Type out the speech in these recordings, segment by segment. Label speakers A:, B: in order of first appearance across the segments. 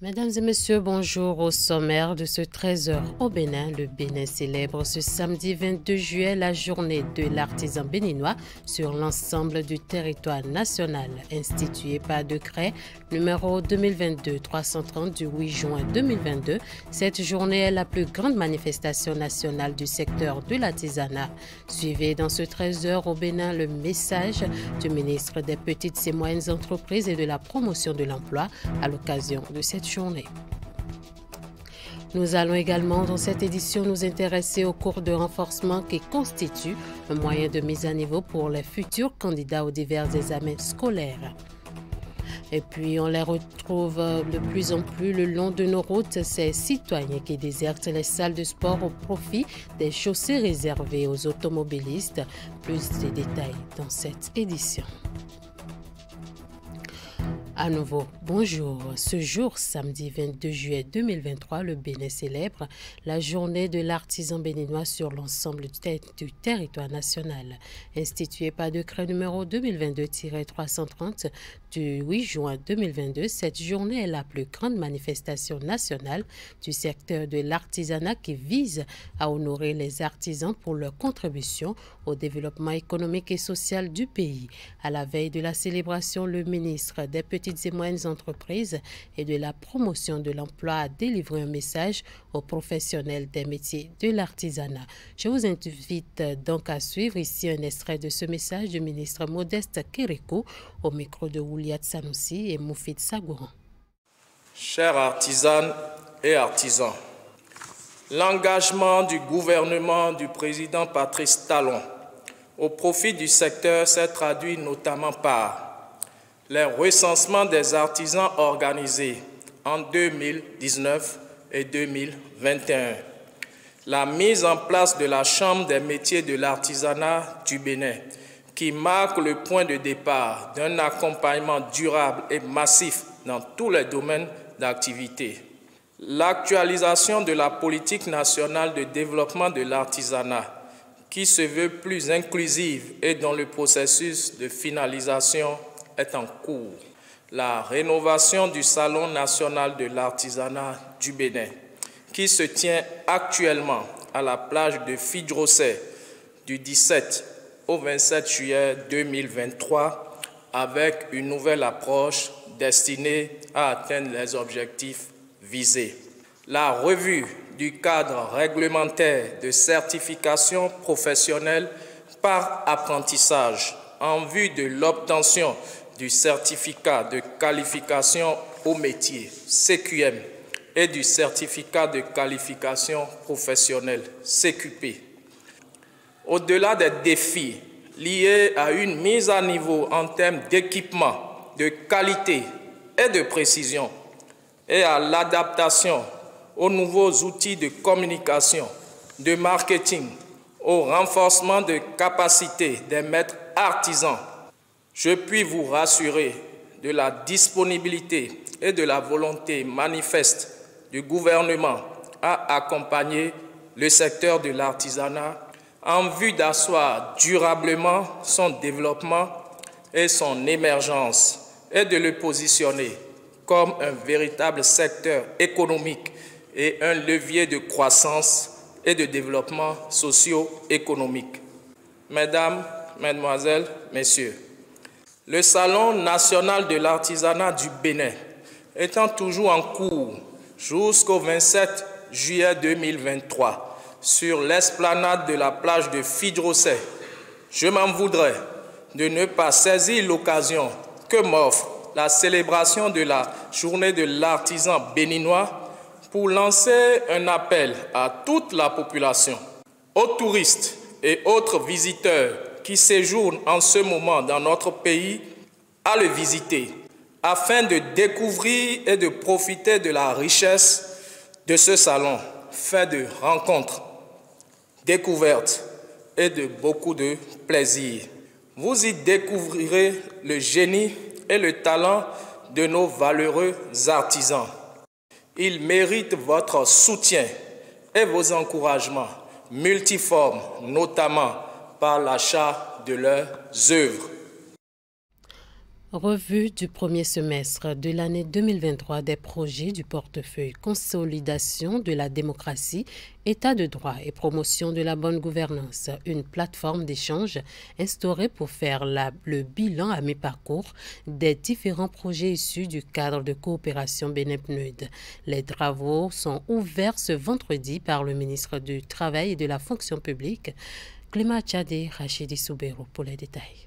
A: Mesdames et messieurs, bonjour. Au sommaire de ce 13h au Bénin, le Bénin célèbre ce samedi 22 juillet la journée de l'artisan béninois sur l'ensemble du territoire national. Instituée par décret numéro 2022-330 du 8 juin 2022, cette journée est la plus grande manifestation nationale du secteur de l'artisanat. Suivez dans ce 13h au Bénin le message du ministre des Petites et Moyennes Entreprises et de la Promotion de l'Emploi à l'occasion de cette journée. Nous allons également dans cette édition nous intéresser aux cours de renforcement qui constituent un moyen de mise à niveau pour les futurs candidats aux divers examens scolaires. Et puis on les retrouve de plus en plus le long de nos routes, ces citoyens qui désertent les salles de sport au profit des chaussées réservées aux automobilistes. Plus de détails dans cette édition. À nouveau, bonjour. Ce jour, samedi 22 juillet 2023, le Bénin célèbre la journée de l'artisan béninois sur l'ensemble du territoire national. Instituée par décret numéro 2022-330 du 8 juin 2022, cette journée est la plus grande manifestation nationale du secteur de l'artisanat qui vise à honorer les artisans pour leur contribution au développement économique et social du pays. À la veille de la célébration, le ministre des Petites et Moyennes Entreprises et de la Promotion de l'Emploi a délivré un message aux professionnels des métiers de l'artisanat. Je vous invite donc à suivre ici un extrait de ce message du ministre Modeste Kérékou au micro de Ouliat Sanoussi et Moufid Sagouran.
B: Chers artisanes et artisans, l'engagement du gouvernement du président Patrice Talon au profit du secteur s'est traduit notamment par les recensements des artisans organisés en 2019 et 2021, la mise en place de la Chambre des métiers de l'artisanat du Bénin, qui marque le point de départ d'un accompagnement durable et massif dans tous les domaines d'activité. L'actualisation de la politique nationale de développement de l'artisanat, qui se veut plus inclusive et dont le processus de finalisation est en cours. La rénovation du Salon national de l'artisanat du Bénin, qui se tient actuellement à la plage de Fidrosset du 17 au 27 juillet 2023, avec une nouvelle approche destinée à atteindre les objectifs visés. La revue du cadre réglementaire de certification professionnelle par apprentissage en vue de l'obtention du certificat de qualification au métier, CQM, et du certificat de qualification professionnelle, CQP. Au-delà des défis liés à une mise à niveau en termes d'équipement, de qualité et de précision, et à l'adaptation aux nouveaux outils de communication, de marketing, au renforcement de capacités des maîtres artisans, je puis vous rassurer de la disponibilité et de la volonté manifeste du gouvernement à accompagner le secteur de l'artisanat en vue d'asseoir durablement son développement et son émergence et de le positionner comme un véritable secteur économique et un levier de croissance et de développement socio-économique. Mesdames, Mesdemoiselles, Messieurs, le Salon national de l'artisanat du Bénin étant toujours en cours jusqu'au 27 juillet 2023 sur l'esplanade de la plage de Fidrosset, je m'en voudrais de ne pas saisir l'occasion que m'offre la célébration de la journée de l'artisan béninois pour lancer un appel à toute la population, aux touristes et autres visiteurs qui séjournent en ce moment dans notre pays à le visiter afin de découvrir et de profiter de la richesse de ce salon fait de rencontres, découvertes et de beaucoup de plaisir. Vous y découvrirez le génie et le talent de nos valeureux artisans. Ils méritent votre soutien et vos encouragements multiformes, notamment par l'achat de leurs œuvres.
A: Revue du premier semestre de l'année 2023 des projets du portefeuille Consolidation de la démocratie, État de droit et promotion de la bonne gouvernance, une plateforme d'échange instaurée pour faire le bilan à mi-parcours des différents projets issus du cadre de coopération Bénin-PNUD. Les travaux sont ouverts ce vendredi par le ministre du Travail et de la Fonction publique, Clément Tchadé, Rachidi Soubero pour les détails.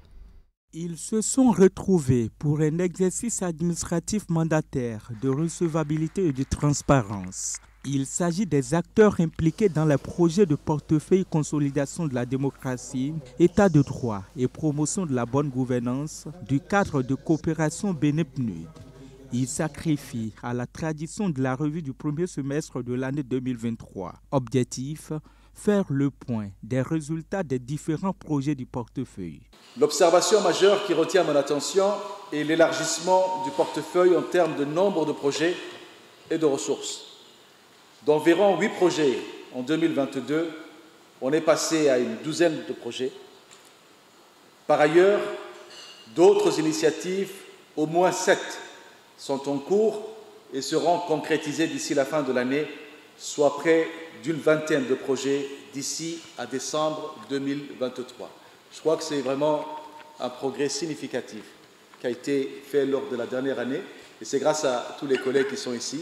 C: Ils se sont retrouvés pour un exercice administratif mandataire de recevabilité et de transparence. Il s'agit des acteurs impliqués dans les projets de portefeuille consolidation de la démocratie, état de droit et promotion de la bonne gouvernance du cadre de coopération Bénin-PNUD. Ils sacrifient à la tradition de la revue du premier semestre de l'année 2023. Objectif: faire le point des résultats des différents projets du portefeuille.
D: L'observation majeure qui retient mon attention est l'élargissement du portefeuille en termes de nombre de projets et de ressources. D'environ 8 projets en 2022, on est passé à une douzaine de projets. Par ailleurs, d'autres initiatives, au moins 7, sont en cours et seront concrétisées d'ici la fin de l'année, soit près d'une vingtaine de projets d'ici à décembre 2023. Je crois que c'est vraiment un progrès significatif qui a été fait lors de la dernière année et c'est grâce à tous les collègues qui sont ici,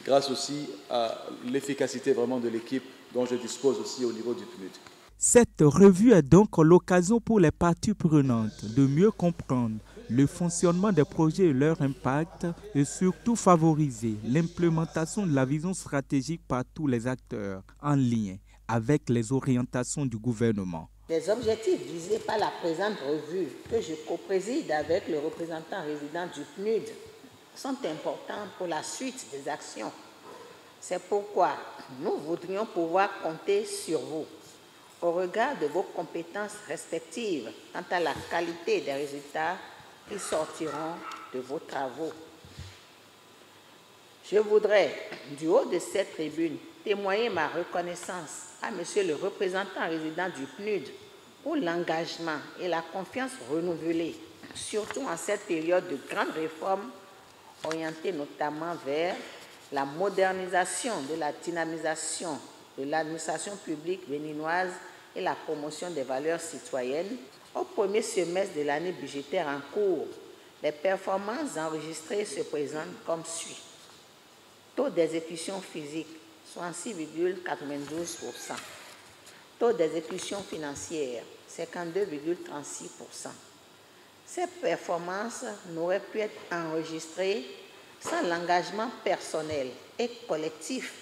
D: grâce aussi à l'efficacité vraiment de l'équipe dont je dispose aussi au niveau du PNUD.
C: Cette revue est donc l'occasion pour les parties prenantes de mieux comprendre le fonctionnement des projets et leur impact et surtout favoriser l'implémentation de la vision stratégique par tous les acteurs en lien avec les orientations du gouvernement.
E: Les objectifs visés par la présente revue que je co-préside avec le représentant résident du PNUD sont importants pour la suite des actions. C'est pourquoi nous voudrions pouvoir compter sur vous au regard de vos compétences respectives quant à la qualité des résultats qui sortiront de vos travaux. Je voudrais, du haut de cette tribune, témoigner ma reconnaissance à Monsieur le représentant résident du PNUD pour l'engagement et la confiance renouvelée, surtout en cette période de grandes réformes orientées notamment vers la modernisation de la dynamisation de l'administration publique béninoise et la promotion des valeurs citoyennes. Au premier semestre de l'année budgétaire en cours, les performances enregistrées se présentent comme suit. Taux d'exécution physique, 66,92%. Taux d'exécution financière, 52,36%. Ces performances n'auraient pu être enregistrées sans l'engagement personnel et collectif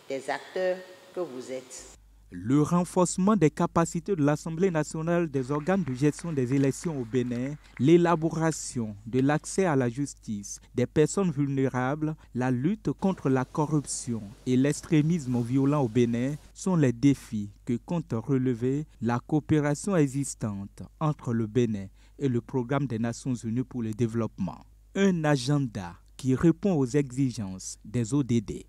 E: des acteurs que vous êtes.
C: Le renforcement des capacités de l'Assemblée nationale des organes de gestion des élections au Bénin, l'élaboration de l'accès à la justice des personnes vulnérables, la lutte contre la corruption et l'extrémisme violent au Bénin sont les défis que compte relever la coopération existante entre le Bénin et le Programme des Nations Unies pour le développement. Un agenda qui répond aux exigences des ODD.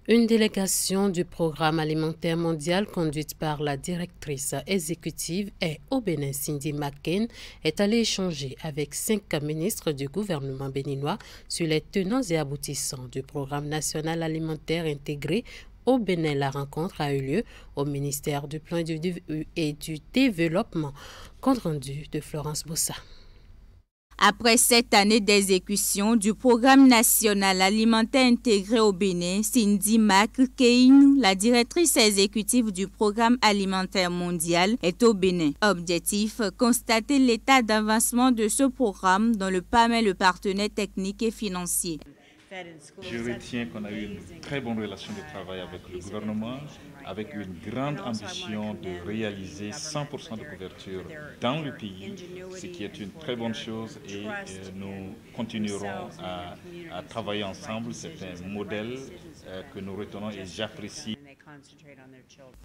A: Une délégation du Programme alimentaire mondial conduite par la directrice exécutive au Bénin, Cindy McCain, est allée échanger avec 5 ministres du gouvernement béninois sur les tenants et aboutissants du Programme national alimentaire intégré au Bénin. La rencontre a eu lieu au ministère du Plan et du Développement. Compte rendu de Florence Bossa.
F: Après 7 années d'exécution du Programme national alimentaire intégré au Bénin, Cindy McCain, la directrice exécutive du Programme alimentaire mondial, est au Bénin. Objectif, constater l'état d'avancement de ce programme dont le PAM est le partenaire technique et financier.
G: Je retiens qu'on a eu une très bonne relation de travail avec le gouvernement, avec une grande ambition de réaliser 100% de couverture dans le pays, ce qui est une très bonne chose et nous continuerons à travailler ensemble. C'est un modèle que nous retenons et j'apprécie.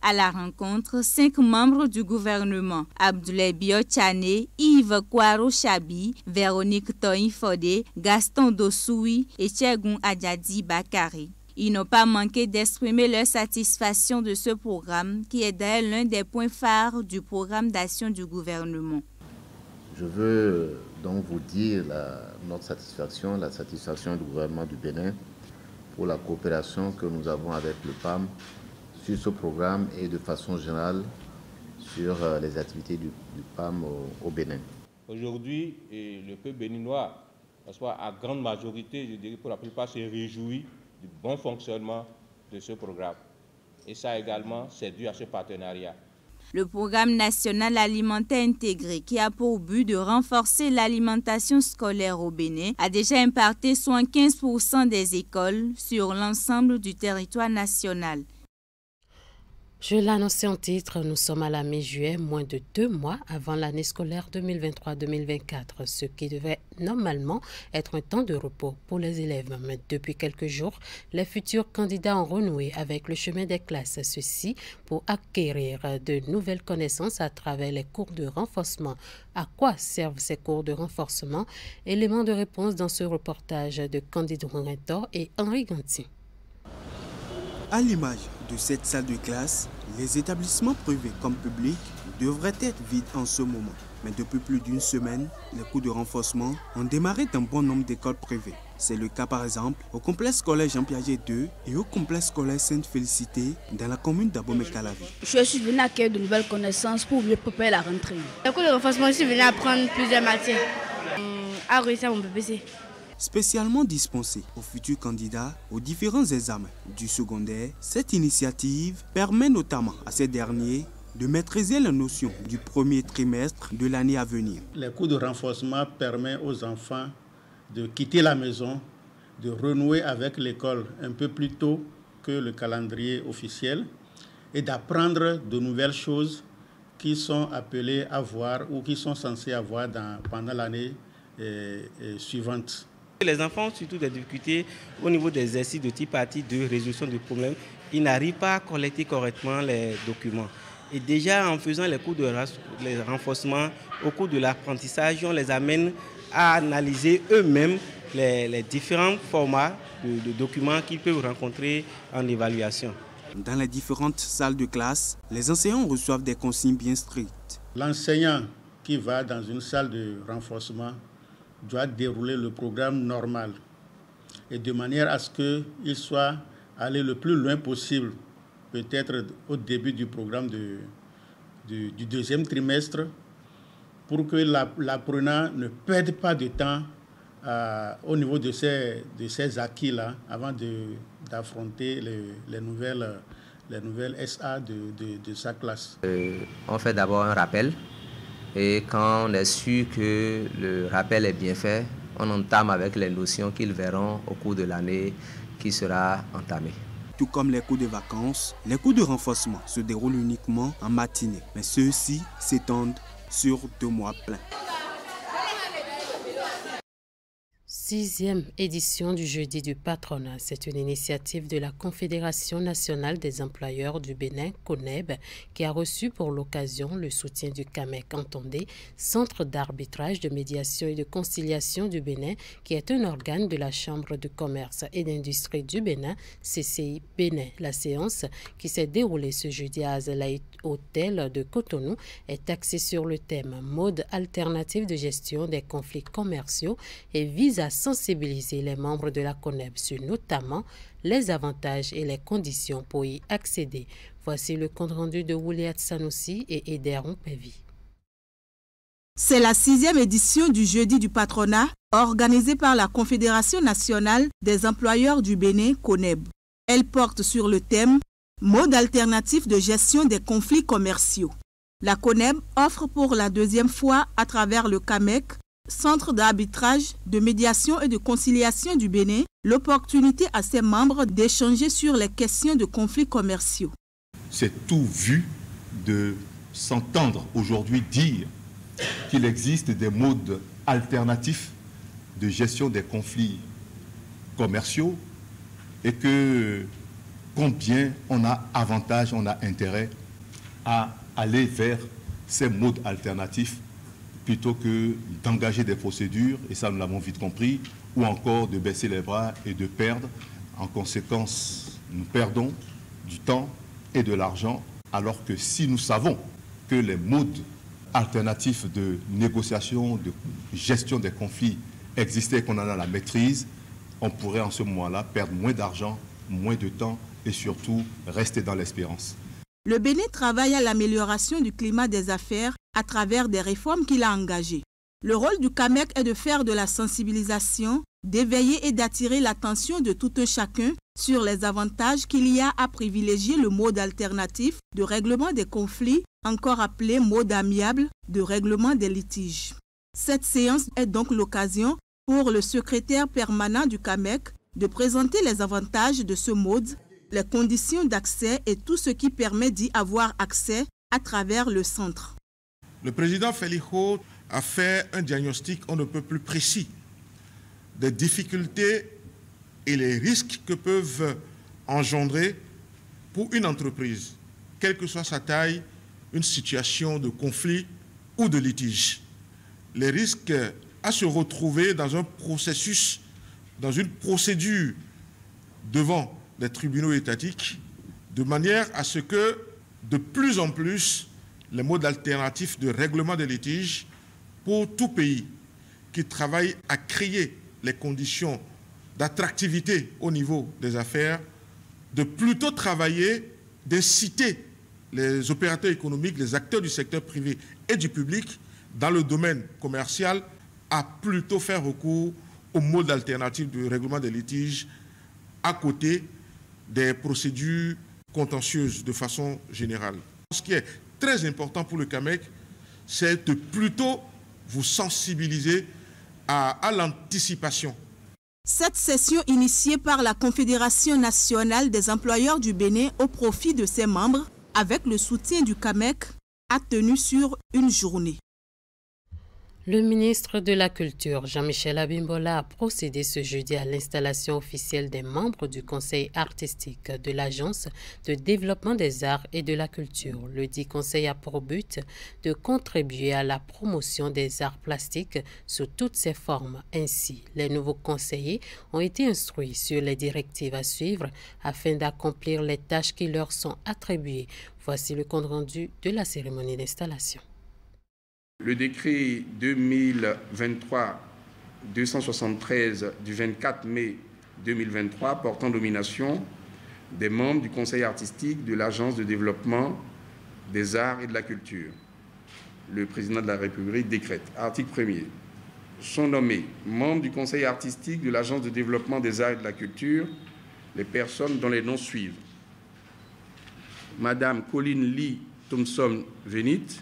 F: À la rencontre, 5 membres du gouvernement, Abdoulaye Bio-Tchane, Yves Kwaro-Chabi, Véronique Toyin-Fodé, Gaston Dossoui et Tchegoun Adjadi Bakari. Ils n'ont pas manqué d'exprimer leur satisfaction de ce programme qui est d'ailleurs l'un des points phares du programme d'action du gouvernement.
H: Je veux donc vous dire notre satisfaction, la satisfaction du gouvernement du Bénin pour la coopération que nous avons avec le PAM sur ce programme et de façon générale sur les activités du PAM au Bénin.
I: Aujourd'hui, le peuple béninois, à grande majorité, je dirais pour la plupart, se réjouit du bon fonctionnement de ce programme. Et ça également, c'est dû à ce partenariat.
F: Le programme national alimentaire intégré, qui a pour but de renforcer l'alimentation scolaire au Bénin, a déjà impacté 75% des écoles sur l'ensemble du territoire national.
A: Je l'annonçais en titre, nous sommes à la mi-juillet, moins de 2 mois avant l'année scolaire 2023-2024, ce qui devait normalement être un temps de repos pour les élèves. Mais depuis quelques jours, les futurs candidats ont renoué avec le chemin des classes, ceci pour acquérir de nouvelles connaissances à travers les cours de renforcement. À quoi servent ces cours de renforcement? Élément de réponse dans ce reportage de Candide Rourentor et Henri Ganti.
J: À l'image de cette salle de classe, les établissements privés comme publics devraient être vides en ce moment. Mais depuis plus d'une semaine, les cours de renforcement ont démarré dans bon nombre d'écoles privées. C'est le cas par exemple au complexe scolaire Jean Piaget 2 et au complexe scolaire Sainte-Félicité dans la commune d'Abomey-Calavi.
K: Je suis venu acquérir de nouvelles connaissances pour mieux préparer la rentrée.
L: Les cours de renforcement, je suis venu apprendre plusieurs matières à réussir mon BPC.
J: Spécialement dispensée aux futurs candidats aux différents examens du secondaire, cette initiative permet notamment à ces derniers de maîtriser la notion du premier trimestre de l'année à venir.
M: Les cours de renforcement permettent aux enfants de quitter la maison, de renouer avec l'école un peu plus tôt que le calendrier officiel et d'apprendre de nouvelles choses qui sont appelées à voir ou qui sont censées avoir pendant l'année suivante.
N: Les enfants ont surtout des difficultés au niveau des exercices de type partie de résolution du problème. Ils n'arrivent pas à collecter correctement les documents. Et déjà en faisant les cours de renforcement, au cours de l'apprentissage, on les amène à analyser eux-mêmes les différents formats de documents qu'ils peuvent rencontrer en évaluation.
J: Dans les différentes salles de classe, les enseignants reçoivent des consignes bien strictes.
M: L'enseignant qui va dans une salle de renforcement doit dérouler le programme normal et de manière à ce qu'il soit allé le plus loin possible, peut-être au début du programme du deuxième trimestre, pour que l'apprenant ne perde pas de temps au niveau de ces acquis-là avant d'affronter les nouvelles SA de sa classe.
O: On fait d'abord un rappel. Et quand on est sûr que le rappel est bien fait, on entame avec les notions qu'ils verront au cours de l'année qui sera entamée.
J: Tout comme les cours de vacances, les cours de renforcement se déroulent uniquement en matinée, mais ceux-ci s'étendent sur 2 mois pleins.
A: 6e édition du Jeudi du Patronat. C'est une initiative de la Confédération nationale des employeurs du Bénin, CONEB, qui a reçu pour l'occasion le soutien du CAMEC, entendez, Centre d'arbitrage, de médiation et de conciliation du Bénin, qui est un organe de la Chambre de commerce et d'industrie du Bénin, CCI Bénin. La séance, qui s'est déroulée ce jeudi à Azalaï Hôtel de Cotonou, est axée sur le thème « Mode alternatif de gestion des conflits commerciaux » et vise à sensibiliser les membres de la CONEB sur notamment les avantages et les conditions pour y accéder. Voici le compte-rendu de Wouliat Sanoussi et Ederon Pevi.
P: C'est la 6e édition du Jeudi du Patronat, organisée par la Confédération nationale des employeurs du Bénin, CONEB. Elle porte sur le thème « Mode alternatif de gestion des conflits commerciaux ». La CONEB offre pour la 2e fois à travers le CAMEC, Centre d'arbitrage, de médiation et de conciliation du Bénin, l'opportunité à ses membres d'échanger sur les questions de conflits commerciaux.
Q: C'est tout vu de s'entendre aujourd'hui dire qu'il existe des modes alternatifs de gestion des conflits commerciaux et que combien on a avantage, on a intérêt à aller vers ces modes alternatifs plutôt que d'engager des procédures, et ça nous l'avons vite compris, ou encore de baisser les bras et de perdre. En conséquence, nous perdons du temps et de l'argent, alors que si nous savons que les modes alternatifs de négociation, de gestion des conflits existaient et qu'on en a la maîtrise, on pourrait en ce moment-là perdre moins d'argent, moins de temps et surtout rester dans l'espérance.
P: Le Bénin travaille à l'amélioration du climat des affaires à travers des réformes qu'il a engagées. Le rôle du CAMEC est de faire de la sensibilisation, d'éveiller et d'attirer l'attention de tout un chacun sur les avantages qu'il y a à privilégier le mode alternatif de règlement des conflits, encore appelé mode amiable de règlement des litiges. Cette séance est donc l'occasion pour le secrétaire permanent du CAMEC de présenter les avantages de ce mode, les conditions d'accès et tout ce qui permet d'y avoir accès à travers le centre.
R: Le président Felijo a fait un diagnostic on ne peut plus précis des difficultés et les risques que peuvent engendrer pour une entreprise, quelle que soit sa taille, une situation de conflit ou de litige. Les risques à se retrouver dans un processus, dans une procédure devant les tribunaux étatiques, de manière à ce que de plus en plus les modes alternatifs de règlement des litiges pour tout pays qui travaille à créer les conditions d'attractivité au niveau des affaires, de plutôt travailler, d'inciter les opérateurs économiques, les acteurs du secteur privé et du public dans le domaine commercial à plutôt faire recours aux modes alternatifs de règlement des litiges à côté des procédures contentieuses de façon générale. Ce qui est très important pour le CAMEC, c'est de plutôt vous sensibiliser à l'anticipation.
P: Cette session initiée par la Confédération nationale des employeurs du Bénin au profit de ses membres, avec le soutien du CAMEC, a tenu sur une journée.
A: Le ministre de la Culture, Jean-Michel Abimbola, a procédé ce jeudi à l'installation officielle des membres du conseil artistique de l'Agence de développement des arts et de la culture. Le dit conseil a pour but de contribuer à la promotion des arts plastiques sous toutes ses formes. Ainsi, les nouveaux conseillers ont été instruits sur les directives à suivre afin d'accomplir les tâches qui leur sont attribuées. Voici le compte-rendu de la cérémonie d'installation.
S: Le décret 2023-273 du 24 mai 2023 portant nomination des membres du conseil artistique de l'Agence de développement des arts et de la culture. Le président de la République décrète. Article 1er. Sont nommés membres du conseil artistique de l'Agence de développement des arts et de la culture les personnes dont les noms suivent. Madame Colline Lee Thompson-Venit,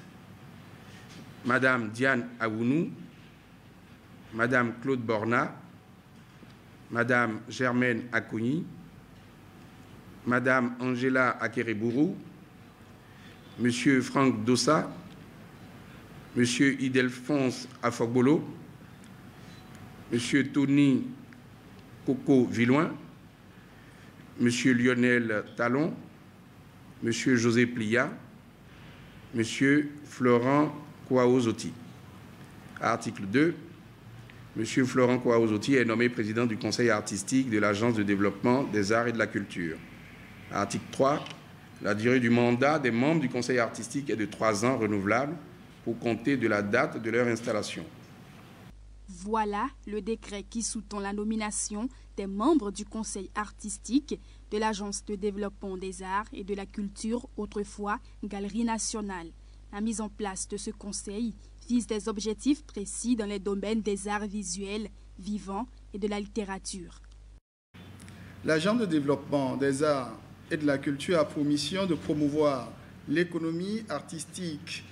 S: Madame Diane Awounou, Madame Claude Borna, Madame Germaine Akoni, Madame Angela Akerebourou, Monsieur Franck Dossa, Monsieur Idelphonse Afogbolo, Monsieur Tony Coco Villoin, Monsieur Lionel Talon, Monsieur José Plia, Monsieur Florent Kouaozoti. Article 2. Monsieur Florent Kouaozoti est nommé président du conseil artistique de l'Agence de développement des arts et de la culture. Article 3. La durée du mandat des membres du conseil artistique est de 3 ans renouvelable pour compter de la date de leur installation.
K: Voilà le décret qui sous-tend la nomination des membres du conseil artistique de l'Agence de développement des arts et de la culture, autrefois Galerie nationale. La mise en place de ce conseil vise des objectifs précis dans les domaines des arts visuels, vivants et de la littérature.
T: L'Agence de développement des arts et de la culture a pour mission de promouvoir l'économie artistique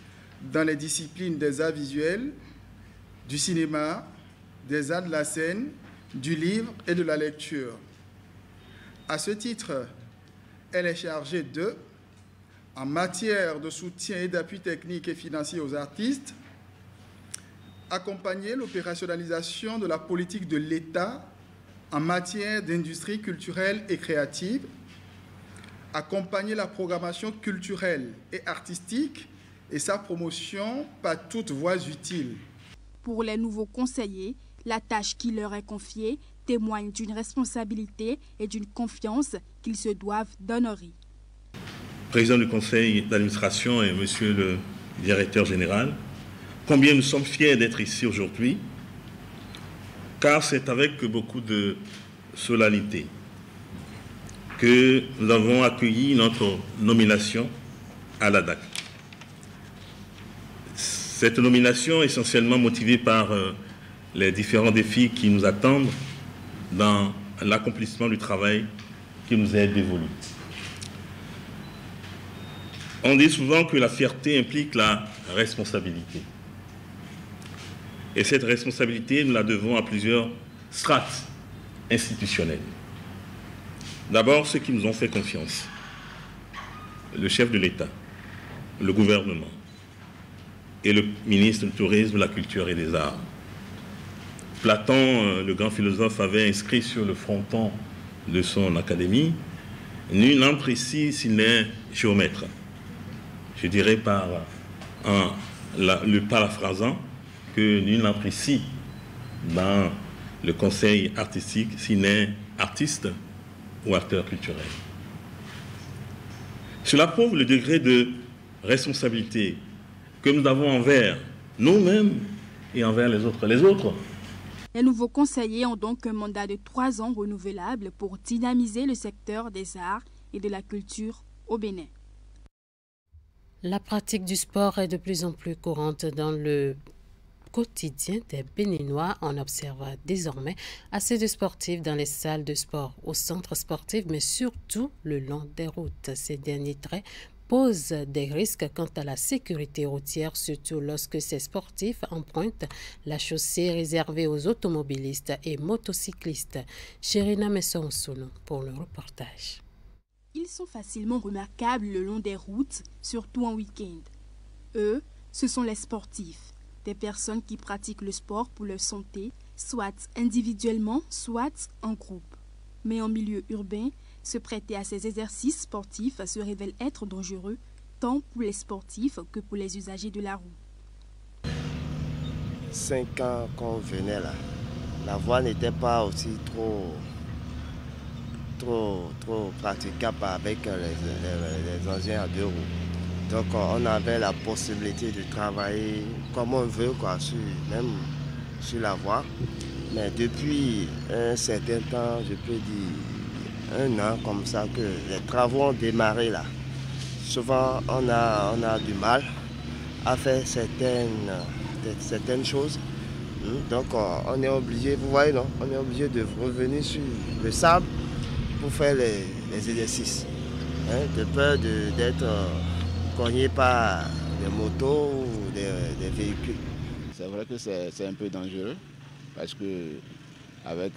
T: dans les disciplines des arts visuels, du cinéma, des arts de la scène, du livre et de la lecture. À ce titre, elle est chargée de, en matière de soutien et d'appui technique et financier aux artistes, accompagner l'opérationnalisation de la politique de l'État en matière d'industrie culturelle et créative, accompagner la programmation culturelle et artistique et sa promotion par toutes voies utiles.
K: Pour les nouveaux conseillers, la tâche qui leur est confiée témoigne d'une responsabilité et d'une confiance qu'ils se doivent d'honorer.
U: Président du conseil d'administration et monsieur le directeur général, combien nous sommes fiers d'être ici aujourd'hui, car c'est avec beaucoup de solennité que nous avons accueilli notre nomination à la DAC. Cette nomination est essentiellement motivée par les différents défis qui nous attendent dans l'accomplissement du travail qui nous est dévolu. On dit souvent que la fierté implique la responsabilité. Et cette responsabilité, nous la devons à plusieurs strates institutionnelles. D'abord, ceux qui nous ont fait confiance. Le chef de l'État, le gouvernement et le ministre du Tourisme, de la Culture et des Arts. Platon, le grand philosophe, avait inscrit sur le fronton de son académie « Nul n'entre ici s'il n'est géomètre ». Je dirais le paraphrasant que nul n'entre ici dans le conseil artistique s'il n'est artiste ou acteur culturel. Cela prouve le degré de responsabilité que nous avons envers nous-mêmes et envers les autres.
K: Les nouveaux conseillers ont donc un mandat de 3 ans renouvelable pour dynamiser le secteur des arts et de la culture au Bénin.
A: La pratique du sport est de plus en plus courante dans le quotidien des Béninois. On observe désormais assez de sportifs dans les salles de sport, au centre sportif, mais surtout le long des routes. Ces derniers traits posent des risques quant à la sécurité routière, surtout lorsque ces sportifs empruntent la chaussée réservée aux automobilistes et motocyclistes. Chérina Messon-Sounou pour le reportage.
K: Ils sont facilement remarquables le long des routes, surtout en week-end. Eux, ce sont les sportifs, des personnes qui pratiquent le sport pour leur santé, soit individuellement, soit en groupe. Mais en milieu urbain, se prêter à ces exercices sportifs se révèle être dangereux, tant pour les sportifs que pour les usagers de la route.
V: 5 ans qu'on venait là, la voie n'était pas aussi trop praticable avec les engins à 2 roues. Donc on avait la possibilité de travailler comme on veut, même sur la voie. Mais depuis un certain temps, je peux dire 1 an comme ça, que les travaux ont démarré là. Souvent on a du mal à faire certaines choses. Donc on est obligé, vous voyez non, on est obligé de revenir sur le sable pour faire les exercices, de peur d'être cogné par des motos ou des véhicules.
W: C'est vrai que c'est un peu dangereux parce que avec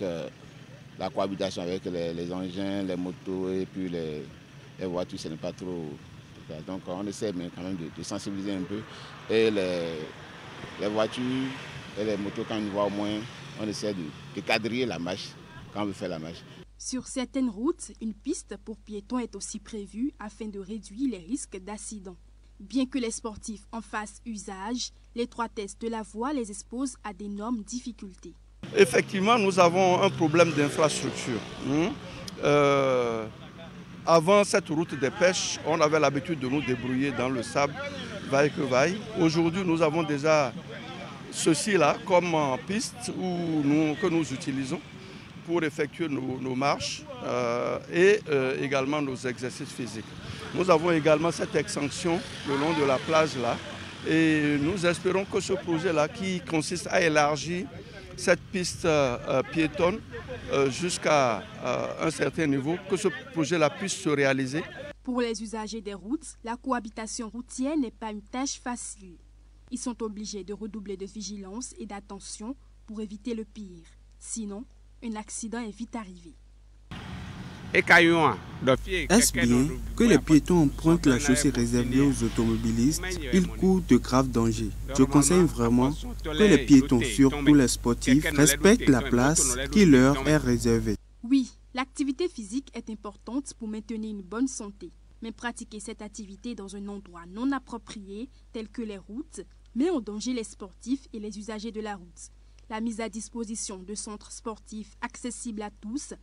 W: la cohabitation avec les engins, les motos et puis les voitures, ce n'est pas trop. Donc on essaie mais quand même de sensibiliser un peu. Et les voitures et les motos, quand on voit au moins, on essaie de quadriller la marche quand on veut faire la marche.
K: Sur certaines routes, une piste pour piétons est aussi prévue afin de réduire les risques d'accidents. Bien que les sportifs en fassent usage, l'étroitesse de la voie les expose à d'énormes difficultés.
X: Effectivement, nous avons un problème d'infrastructure. Avant cette route des pêches, on avait l'habitude de nous débrouiller dans le sable, vaille que vaille. Aujourd'hui, nous avons déjà ceci-là comme piste que nous utilisons pour effectuer nos marches et également nos exercices physiques. Nous avons également cette extension le long de la plage là et nous espérons que ce projet-là qui consiste à élargir cette piste piétonne jusqu'à un certain niveau, que ce projet-là puisse se réaliser.
K: Pour les usagers des routes, la cohabitation routière n'est pas une tâche facile. Ils sont obligés de redoubler de vigilance et d'attention pour éviter le pire. Sinon, un accident est vite arrivé.
J: Est-ce bien que les piétons empruntent la chaussée réservée aux automobilistes? Ils courent de graves dangers. Je conseille vraiment que les piétons, surtout les sportifs, respectent la place qui leur est réservée.
K: Oui, l'activité physique est importante pour maintenir une bonne santé. Mais pratiquer cette activité dans un endroit non approprié, tel que les routes, met en danger les sportifs et les usagers de la route. La mise à disposition de centres sportifs accessibles à tous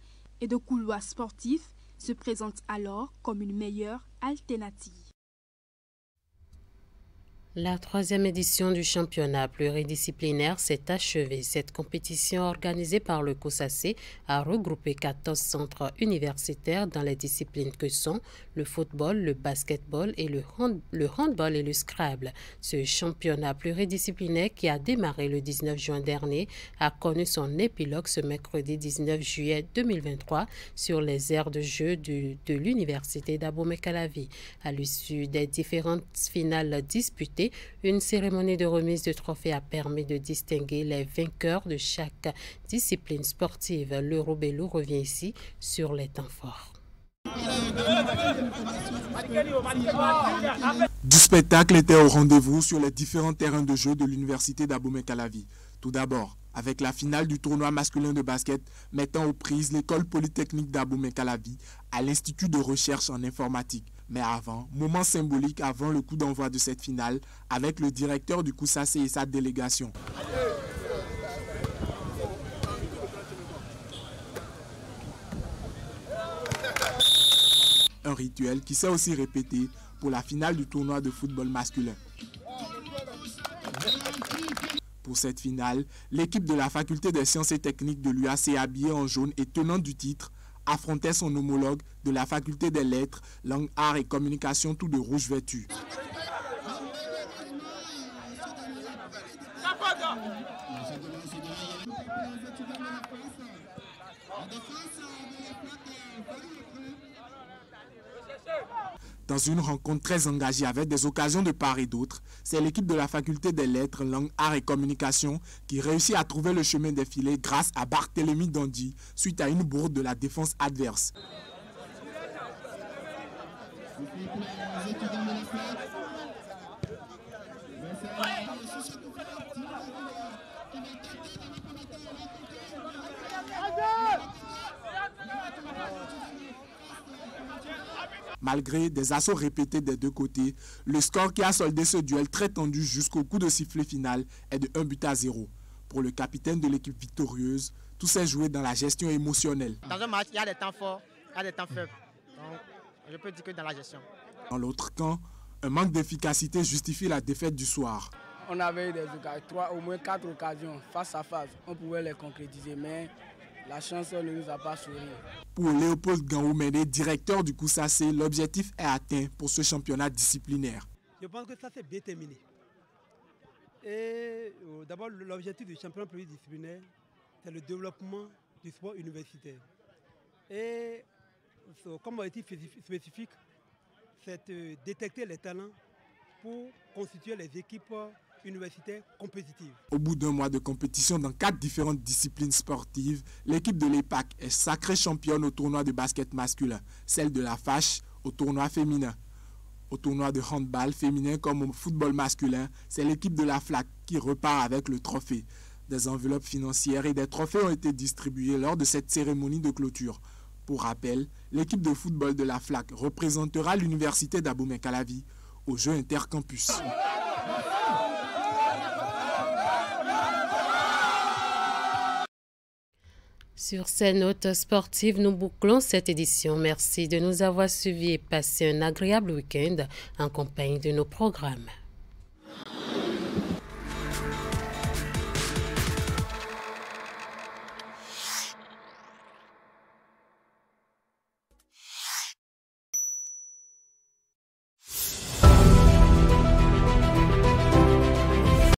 K: et de couloirs sportifs se présente alors comme une meilleure alternative.
A: La 3e édition du championnat pluridisciplinaire s'est achevée. Cette compétition organisée par le COSACE a regroupé 14 centres universitaires dans les disciplines que sont le football, le basketball et le handball et le Scrabble. Ce championnat pluridisciplinaire qui a démarré le 19 juin dernier a connu son épilogue ce mercredi 19 juillet 2023 sur les aires de jeu de l'université d'Abomey-Calavi. À l'issue des différentes finales disputées, une cérémonie de remise de trophées a permis de distinguer les vainqueurs de chaque discipline sportive. Le Robello revient ici sur les temps forts.
B: Du spectacle était au rendez-vous sur les différents terrains de jeu de l'université d'Abomey-Calavi. Tout d'abord, avec la finale du tournoi masculin de basket mettant aux prises l'école polytechnique d'Abomey-Calavi à l'Institut de recherche en informatique. Mais avant, moment symbolique avant le coup d'envoi de cette finale avec le directeur du COSACE et sa délégation. Un rituel qui s'est aussi répété pour la finale du tournoi de football masculin. Pour cette finale, l'équipe de la faculté des sciences et techniques de l'UAC habillée en jaune et tenante du titre affrontait son homologue de la faculté des lettres, langue, arts et communication tout de rouge vêtu. Dans une rencontre très engagée avec des occasions de part et d'autre, c'est l'équipe de la faculté des lettres, langue, arts et communication qui réussit à trouver le chemin des filets grâce à Barthélemy Dandy suite à une bourde de la défense adverse. Malgré des assauts répétés des deux côtés, le score qui a soldé ce duel très tendu jusqu'au coup de sifflet final est de 1-0. Pour le capitaine de l'équipe victorieuse, tout s'est joué dans la gestion émotionnelle.
C: Dans un match, il y a des temps forts, il y a des temps faibles. Donc, je peux dire que dans la gestion.
B: Dans l'autre camp, un manque d'efficacité justifie la défaite du soir.
D: On avait eu au moins 4 occasions face à face. On pouvait les concrétiser, mais la chance ne nous a pas souri.
B: Pour Léopold Gangoumene, directeur du COSACE, l'objectif est atteint pour ce championnat disciplinaire.
E: Je pense que ça s'est bien terminé. Et d'abord, l'objectif du championnat pluridisciplinaire, c'est le développement du sport universitaire. Et comme objectif spécifique, c'est de détecter les talents pour constituer les équipes universitaire compétitive.
B: Au bout d'un mois de compétition dans 4 différentes disciplines sportives, l'équipe de l'EPAC est sacrée championne au tournoi de basket masculin, celle de la FACH au tournoi féminin. Au tournoi de handball féminin comme au football masculin, c'est l'équipe de la FLAC qui repart avec le trophée. Des enveloppes financières et des trophées ont été distribués lors de cette cérémonie de clôture. Pour rappel, l'équipe de football de la FLAC représentera l'université d'Abomey-Calavi aux Jeux intercampus.
A: Sur ces notes sportives, nous bouclons cette édition. Merci de nous avoir suivis et passez un agréable week-end en compagnie de nos programmes.